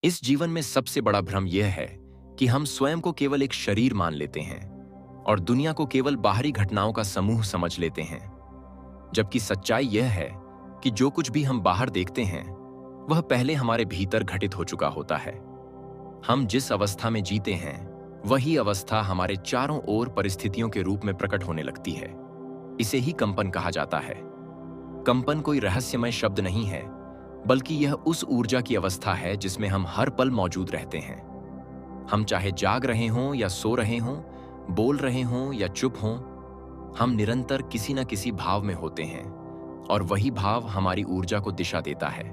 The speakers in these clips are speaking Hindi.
इस जीवन में सबसे बड़ा भ्रम यह है कि हम स्वयं को केवल एक शरीर मान लेते हैं और दुनिया को केवल बाहरी घटनाओं का समूह समझ लेते हैं। जबकि सच्चाई यह है कि जो कुछ भी हम बाहर देखते हैं वह पहले हमारे भीतर घटित हो चुका होता है। हम जिस अवस्था में जीते हैं वही अवस्था हमारे चारों ओर परिस्थितियों के रूप में प्रकट होने लगती है। इसे ही कंपन कहा जाता है। कंपन कोई रहस्यमय शब्द नहीं है, बल्कि यह उस ऊर्जा की अवस्था है जिसमें हम हर पल मौजूद रहते हैं। हम चाहे जाग रहे हों या सो रहे हों, बोल रहे हों या चुप हों, हम निरंतर किसी न किसी भाव में होते हैं और वही भाव हमारी ऊर्जा को दिशा देता है।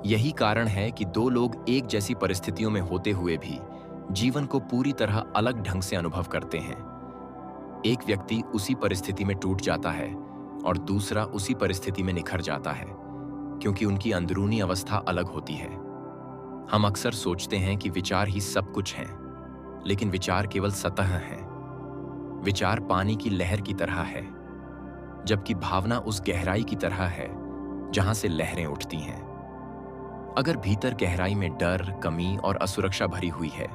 यही कारण है कि दो लोग एक जैसी परिस्थितियों में होते हुए भी जीवन को पूरी तरह अलग ढंग से अनुभव करते हैं। एक व्यक्ति उसी परिस्थिति में टूट जाता है और दूसरा उसी परिस्थिति में निखर जाता है, क्योंकि उनकी अंदरूनी अवस्था अलग होती है। हम अक्सर सोचते हैं कि विचार ही सब कुछ हैं, लेकिन विचार केवल सतह हैं। विचार पानी की लहर की तरह है, जबकि भावना उस गहराई की तरह है जहां से लहरें उठती हैं। अगर भीतर गहराई में डर, कमी और असुरक्षा भरी हुई है,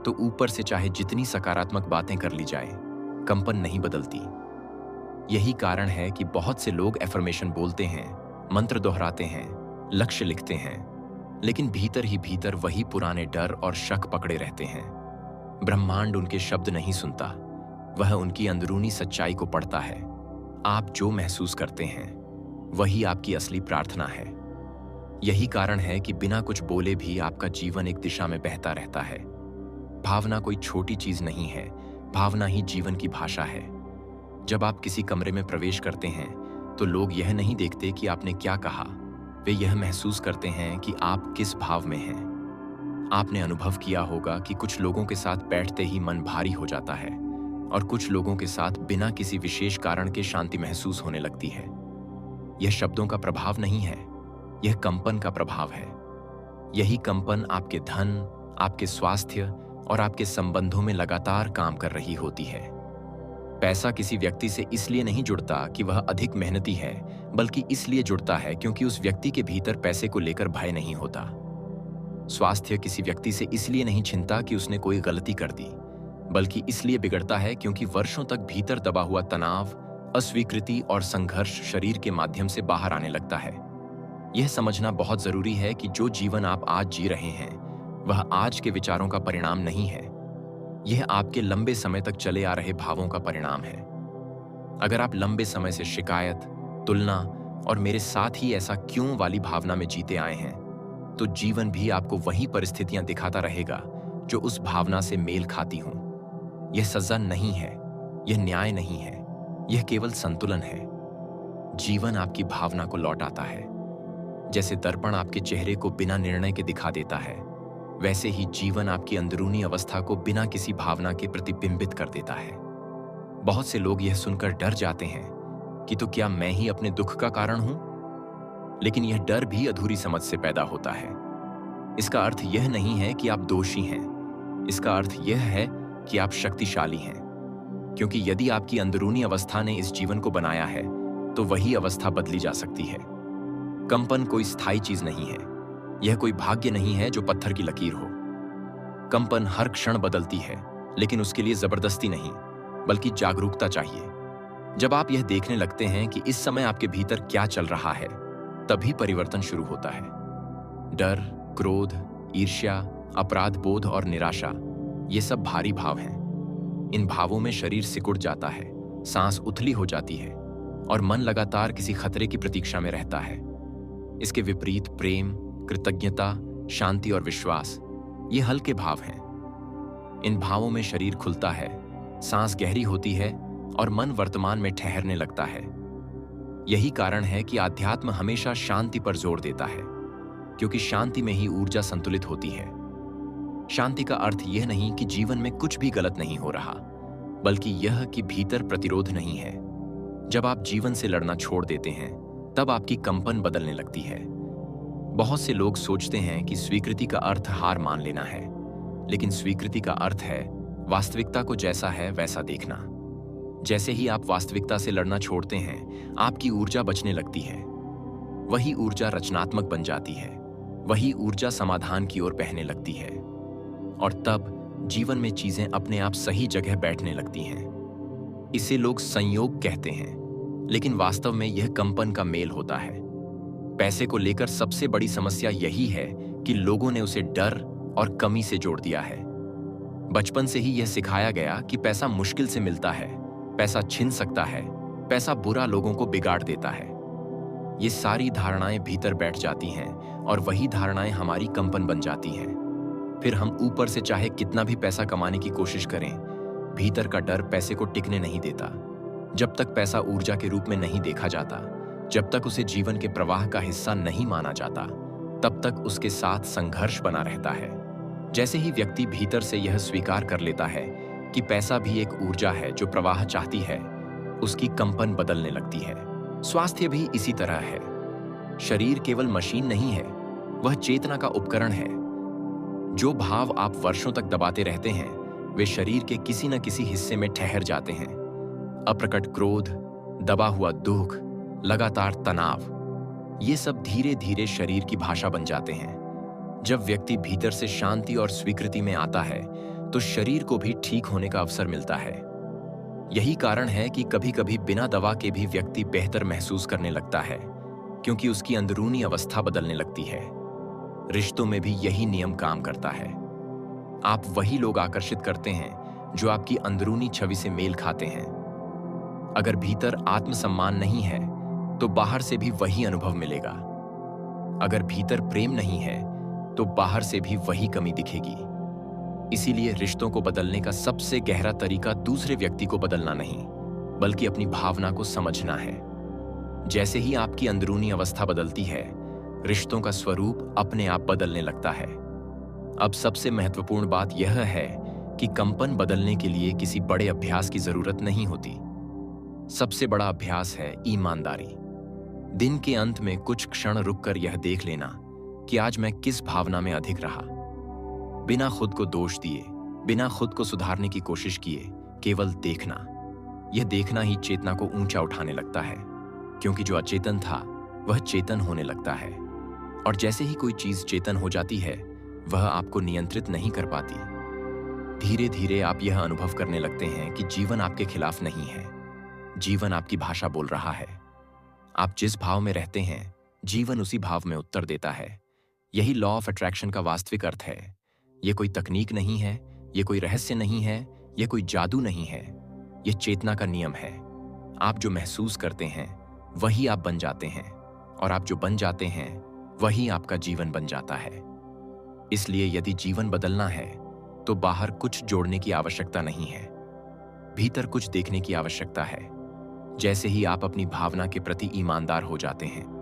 तो ऊपर से चाहे जितनी सकारात्मक बातें कर ली जाए, कंपन नहीं बदलती। यही कारण है कि बहुत से लोग एफर्मेशन बोलते हैं, मंत्र दोहराते हैं, लक्ष्य लिखते हैं, लेकिन भीतर ही भीतर वही पुराने डर और शक पकड़े रहते हैं। ब्रह्मांड उनके शब्द नहीं सुनता, वह उनकी अंदरूनी सच्चाई को पढ़ता है। आप जो महसूस करते हैं वही आपकी असली प्रार्थना है। यही कारण है कि बिना कुछ बोले भी आपका जीवन एक दिशा में बहता रहता है। भावना कोई छोटी चीज नहीं है, भावना ही जीवन की भाषा है। जब आप किसी कमरे में प्रवेश करते हैं तो लोग यह नहीं देखते कि आपने क्या कहा, वे यह महसूस करते हैं कि आप किस भाव में हैं। आपने अनुभव किया होगा कि कुछ लोगों के साथ बैठते ही मन भारी हो जाता है और कुछ लोगों के साथ बिना किसी विशेष कारण के शांति महसूस होने लगती है। यह शब्दों का प्रभाव नहीं है, यह कंपन का प्रभाव है। यही कंपन आपके धन, आपके स्वास्थ्य और आपके संबंधों में लगातार काम कर रही होती है। पैसा किसी व्यक्ति से इसलिए नहीं जुड़ता कि वह अधिक मेहनती है, बल्कि इसलिए जुड़ता है क्योंकि उस व्यक्ति के भीतर पैसे को लेकर भय नहीं होता। स्वास्थ्य किसी व्यक्ति से इसलिए नहीं छिनता कि उसने कोई गलती कर दी, बल्कि इसलिए बिगड़ता है क्योंकि वर्षों तक भीतर दबा हुआ तनाव, अस्वीकृति और संघर्ष शरीर के माध्यम से बाहर आने लगता है। यह समझना बहुत जरूरी है कि जो जीवन आप आज जी रहे हैं वह आज के विचारों का परिणाम नहीं है, यह आपके लंबे समय तक चले आ रहे भावों का परिणाम है। अगर आप लंबे समय से शिकायत, तुलना और मेरे साथ ही ऐसा क्यों वाली भावना में जीते आए हैं, तो जीवन भी आपको वही परिस्थितियां दिखाता रहेगा जो उस भावना से मेल खाती हों। यह सजा नहीं है, यह न्याय नहीं है, यह केवल संतुलन है। जीवन आपकी भावना को लौटाता है। जैसे दर्पण आपके चेहरे को बिना निर्णय के दिखा देता है, वैसे ही जीवन आपकी अंदरूनी अवस्था को बिना किसी भावना के प्रतिबिंबित कर देता है। बहुत से लोग यह सुनकर डर जाते हैं कि तो क्या मैं ही अपने दुख का कारण हूं? लेकिन यह डर भी अधूरी समझ से पैदा होता है। इसका अर्थ यह नहीं है कि आप दोषी हैं, इसका अर्थ यह है कि आप शक्तिशाली हैं। क्योंकि यदि आपकी अंदरूनी अवस्था ने इस जीवन को बनाया है, तो वही अवस्था बदली जा सकती है। कंपन कोई स्थायी चीज नहीं है, यह कोई भाग्य नहीं है जो पत्थर की लकीर हो। कंपन हर क्षण बदलती है, लेकिन उसके लिए जबरदस्ती नहीं, बल्कि जागरूकता चाहिए। जब आप यह देखने लगते हैं कि इस समय आपके भीतर क्या चल रहा है, तभी परिवर्तन शुरू होता है। डर, क्रोध, ईर्ष्या, अपराध बोध और निराशा, ये सब भारी भाव हैं। इन भावों में शरीर सिकुड़ जाता है, सांस उथली हो जाती है और मन लगातार किसी खतरे की प्रतीक्षा में रहता है। इसके विपरीत प्रेम, कृतज्ञता, शांति और विश्वास, ये हल्के भाव हैं। इन भावों में शरीर खुलता है, सांस गहरी होती है और मन वर्तमान में ठहरने लगता है। यही कारण है कि आध्यात्म हमेशा शांति पर जोर देता है, क्योंकि शांति में ही ऊर्जा संतुलित होती है। शांति का अर्थ यह नहीं कि जीवन में कुछ भी गलत नहीं हो रहा, बल्कि यह कि भीतर प्रतिरोध नहीं है। जब आप जीवन से लड़ना छोड़ देते हैं, तब आपकी कंपन बदलने लगती है। बहुत से लोग सोचते हैं कि स्वीकृति का अर्थ हार मान लेना है, लेकिन स्वीकृति का अर्थ है वास्तविकता को जैसा है वैसा देखना। जैसे ही आप वास्तविकता से लड़ना छोड़ते हैं, आपकी ऊर्जा बचने लगती है। वही ऊर्जा रचनात्मक बन जाती है, वही ऊर्जा समाधान की ओर बहने लगती है और तब जीवन में चीजें अपने आप सही जगह बैठने लगती हैं। इसे लोग संयोग कहते हैं, लेकिन वास्तव में यह कंपन का मेल होता है। पैसे को लेकर सबसे बड़ी समस्या यही है कि लोगों ने उसे डर और कमी से जोड़ दिया है। बचपन से ही यह सिखाया गया कि पैसा मुश्किल से मिलता है, पैसा छिन सकता है, पैसा बुरा लोगों को बिगाड़ देता है। ये सारी धारणाएं भीतर बैठ जाती हैं और वही धारणाएं हमारी कंपन बन जाती हैं। फिर हम ऊपर से चाहे कितना भी पैसा कमाने की कोशिश करें, भीतर का डर पैसे को टिकने नहीं देता। जब तक पैसा ऊर्जा के रूप में नहीं देखा जाता, जब तक उसे जीवन के प्रवाह का हिस्सा नहीं माना जाता, तब तक उसके साथ संघर्ष बना रहता है। जैसे ही व्यक्ति भीतर से यह स्वीकार कर लेता है कि पैसा भी एक ऊर्जा है जो प्रवाह चाहती है, उसकी कंपन बदलने लगती है। स्वास्थ्य भी इसी तरह है। शरीर केवल मशीन नहीं है, वह चेतना का उपकरण है। जो भाव आप वर्षों तक दबाते रहते हैं, वे शरीर के किसी न किसी हिस्से में ठहर जाते हैं। अप्रकट क्रोध, दबा हुआ दुख, लगातार तनाव, ये सब धीरे धीरे शरीर की भाषा बन जाते हैं। जब व्यक्ति भीतर से शांति और स्वीकृति में आता है, तो शरीर को भी ठीक होने का अवसर मिलता है। यही कारण है कि कभी कभी बिना दवा के भी व्यक्ति बेहतर महसूस करने लगता है, क्योंकि उसकी अंदरूनी अवस्था बदलने लगती है। रिश्तों में भी यही नियम काम करता है। आप वही लोग आकर्षित करते हैं जो आपकी अंदरूनी छवि से मेल खाते हैं। अगर भीतर आत्मसम्मान नहीं है, तो बाहर से भी वही अनुभव मिलेगा। अगर भीतर प्रेम नहीं है, तो बाहर से भी वही कमी दिखेगी। इसीलिए रिश्तों को बदलने का सबसे गहरा तरीका दूसरे व्यक्ति को बदलना नहीं, बल्कि अपनी भावना को समझना है। जैसे ही आपकी अंदरूनी अवस्था बदलती है, रिश्तों का स्वरूप अपने आप बदलने लगता है। अब सबसे महत्वपूर्ण बात यह है कि कंपन बदलने के लिए किसी बड़े अभ्यास की जरूरत नहीं होती। सबसे बड़ा अभ्यास है ईमानदारी। दिन के अंत में कुछ क्षण रुककर यह देख लेना कि आज मैं किस भावना में अधिक रहा। बिना खुद को दोष दिए, बिना खुद को सुधारने की कोशिश किए, केवल देखना। यह देखना ही चेतना को ऊंचा उठाने लगता है, क्योंकि जो अचेतन था वह चेतन होने लगता है। और जैसे ही कोई चीज चेतन हो जाती है, वह आपको नियंत्रित नहीं कर पाती। धीरे धीरे आप यह अनुभव करने लगते हैं कि जीवन आपके खिलाफ नहीं है, जीवन आपकी भाषा बोल रहा है। आप जिस भाव में रहते हैं, जीवन उसी भाव में उत्तर देता है। यही लॉ ऑफ अट्रैक्शन का वास्तविक अर्थ है। यह कोई तकनीक नहीं है, यह कोई रहस्य नहीं है, यह कोई जादू नहीं है। यह चेतना का नियम है। आप जो महसूस करते हैं, वही आप बन जाते हैं, और आप जो बन जाते हैं, वही आपका जीवन बन जाता है। इसलिए यदि जीवन बदलना है, तो बाहर कुछ जोड़ने की आवश्यकता नहीं है, भीतर कुछ देखने की आवश्यकता है। जैसे ही आप अपनी भावना के प्रति ईमानदार हो जाते हैं,